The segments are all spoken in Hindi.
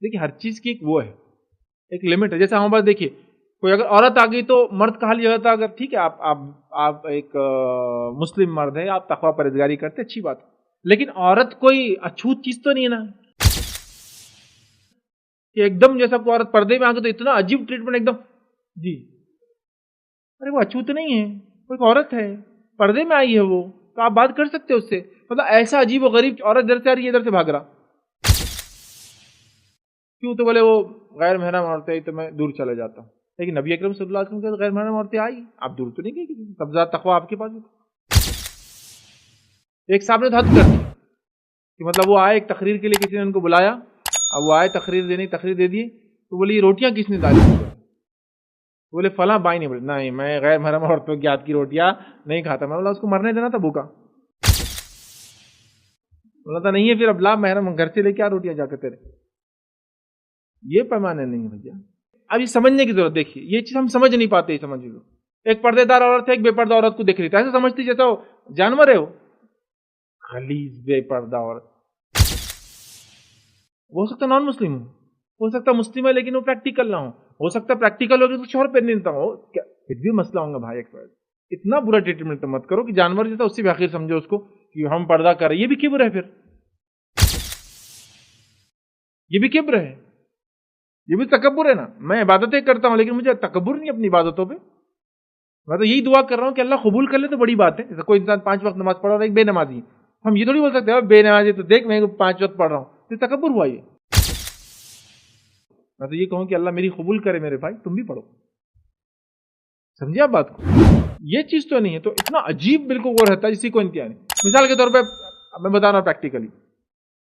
देखिए हर चीज की एक वो है, एक लिमिट है। जैसे हमारे पास देखिए कोई अगर औरत आ गई तो मर्द का हाल ये होता है, अगर ठीक है आप एक मुस्लिम मर्द है, आप तकवा परहेजगारी करते, अच्छी बात है, लेकिन औरत कोई अछूत चीज तो नहीं है ना कि एकदम जैसा कोई औरत पर्दे में आ गई तो इतना अजीब ट्रीटमेंट एकदम। जी, अरे वो अछूत नहीं है, वो एक औरत है, पर्दे में आई है वो, तो आप बात कर सकते हो उससे। मतलब ऐसा अजीब और गरीब औरत इधर से आ रही है, इधर से भाग रहा, क्यों? तो बोले वो गैर महरम औरतें आई तो मैं दूर चले जाता हूँ। लेकिन नबी अकरम सल्लल्लाहु अलैहि वसल्लम के गैर महरम औरतें आई, आप दूर तो नहीं गए किसी से, तब ज्यादा तकवा आपके पास है। एक साहब ने तो हद कर दी कि मतलब वो आए एक तकरीर के लिए, किसी ने उनको बुलाया, अब वो आए तकरीर देने, तकरीर दे दिए, तो बोले ये रोटियां किसने डाली? बोले फला बाई ने। बोले नहीं, मैं गैर महरम औरतों की हाथ की रोटियां नहीं खाता। मैं बोला उसको मरने देना था भूखा। बोला था नहीं है, फिर अब ला महरम घर से लेके आ रोटियां जाकर तेरे। ये पैमाने नहीं है भैया। अब ये समझने की जरूरत, देखिए ये चीज हम समझ नहीं पाते, समझ लो एक पर्देदार औरत है एक बेपर्दा औरत को देख रही थी, ऐसे समझती जैसा वो जानवर है, वो खाली बेपर्दा औरत। हो सकता नॉन मुस्लिम हो सकता मुस्लिम है लेकिन वो प्रैक्टिकल ना हो सकता प्रैक्टिकल हो तो कुछ और पहन लेता हो, क्या फिर भी मसला होगा भाई। एक इतना बुरा ट्रीटमेंट मत करो कि जानवर जैसा, उससे भी आखिर समझो उसको कि हम पर्दा कर रहे, ये भी किब्र है, फिर ये भी किब्र है, ये भी तकब्बुर है ना। मैं इबादतें करता हूं लेकिन मुझे तकब्बुर नहीं अपनी इबादतों पे। मैं तो यही दुआ कर रहा हूं कि अल्लाह कबूल कर ले तो बड़ी बात है। जैसे कोई इंसान 5 वक्त नमाज पढ़ रहा है, एक बेनमाजी, हम ये थोड़ी बोल सकते हैं बेनमाजी तो देख मैं 5 वक्त पढ़ रहा हूं, तो तकब्बुर हुआ ये। मैं तो ये कहूं कि अल्लाह मेरी कबूल करे मेरे भाई, तुम भी पढ़ो। समझे आप बात को? ये चीज तो नहीं है, तो इतना अजीब बिल्कुल वो रहता है जिसकी कोई इंतहा नहीं। मिसाल के तौर पर मैं बता रहा हूं प्रैक्टिकली,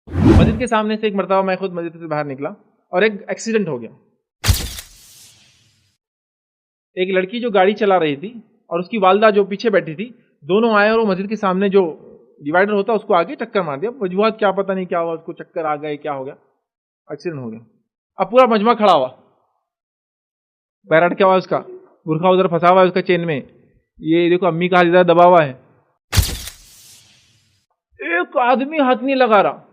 मस्जिद के सामने से एक मरतबा मैं खुद मस्जिद से बाहर निकला और एक एक्सीडेंट हो गया। एक लड़की जो गाड़ी चला रही थी और उसकी वालदा जो पीछे बैठी थी, दोनों आए और वो मस्जिद के सामने जो डिवाइडर होता है उसको आगे टक्कर मार दिया। वजूहत क्या पता नहीं क्या हुआ, उसको चक्कर आ गए, क्या हो गया, एक्सीडेंट हो गया। अब पूरा मजमा खड़ा हुआ, पैर अटका हुआ उसका, बुरखा उधर फंसा हुआ है उसका चेन में, ये देखो अम्मी का हाथ इधर दबा हुआ है, एक आदमी हाथ नहीं लगा रहा।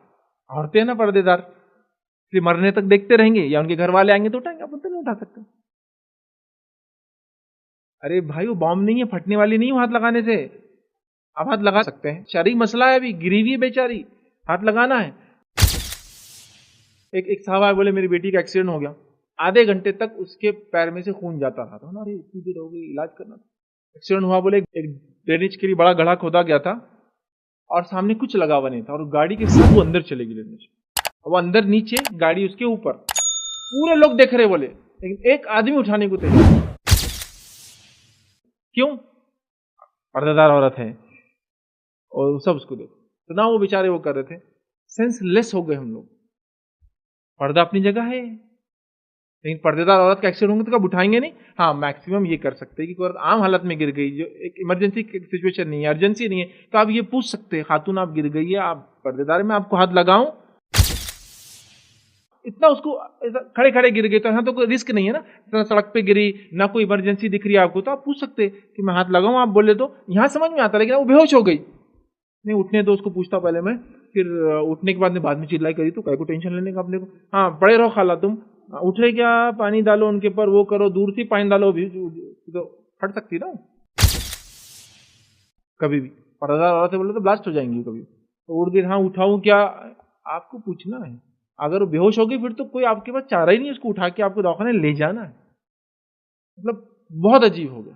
औरतें ना पर्देदार, इसलिए मरने तक देखते रहेंगे या उनके घर वाले आएंगे तो उठाएंगे, अपन तो नहीं उठा सकते। अरे भाई वो बॉम्ब नहीं है, फटने वाली नहीं है हाथ लगाने से, आप हाथ लगा सकते हैं, शरई मसला है, अभी गिरी हुई है बेचारी, हाथ लगाना है। एक साहब बोले मेरी बेटी का एक्सीडेंट हो गया, आधे घंटे तक उसके पैर में से खून जाता रहा था। अरे इतनी देर हो गई, इलाज करना था। एक्सीडेंट हुआ, बोले एक ड्रेनेज के लिए बड़ा गड्ढा खोदा गया था और सामने कुछ लगा हुआ नहीं था, और गाड़ी के सब वो अंदर चले गई ड्रेनेज, वो अंदर नीचे, गाड़ी उसके ऊपर, पूरे लोग देख रहे बोले, लेकिन एक आदमी उठाने को तैयार। क्यों? पर्दादार औरत है और सब उसको देखो, तो ना वो बेचारे वो कर रहे थे। सेंसलेस हो गए हम लोग। पर्दा अपनी जगह है, लेकिन पर्देदार औरत का एक्सीडेंट होंगे तो कब उठाएंगे नहीं। हाँ मैक्सिमम ये कर सकते हैं कि कोई औरत आम हालत में गिर गई, जो एक इमरजेंसी सिचुएशन नहीं है, अर्जेंसी नहीं है, तो आप ये पूछ सकते हैं खातून आप गिर गई है, आप पर्देदार में आपको हाथ लगाऊं? इतना उसको खड़े खड़े गिर गए तो यहाँ तो कोई रिस्क नहीं है ना, इतना सड़क पे गिरी, ना कोई इमरजेंसी दिख रही है आपको, तो आप पूछ सकते कि मैं हाथ लगाऊं, आप बोले तो यहाँ समझ में आता। लेकिन वो बेहोश हो गई, नहीं उठने दो उसको, पूछता पहले मैं, फिर उठने के बाद में चिल्लाई करी तो काय को टेंशन लेने का अपने को। हाँ पड़े रहो खाला तुम, उठे क्या, पानी डालो उनके ऊपर, वो करो, दूर से पानी डालो, भी तो फट सकती ना कभी भी। पर्दादार औरत से बोले तो ब्लास्ट हो जाएंगी कभी, तो उठ गई, हाँ उठाऊं क्या, आपको पूछना है। अगर वो बेहोश हो गई फिर तो कोई आपके पास चारा ही नहीं, उसको उठा के आपको दवाखाने ले जाना है। मतलब बहुत अजीब हो गया।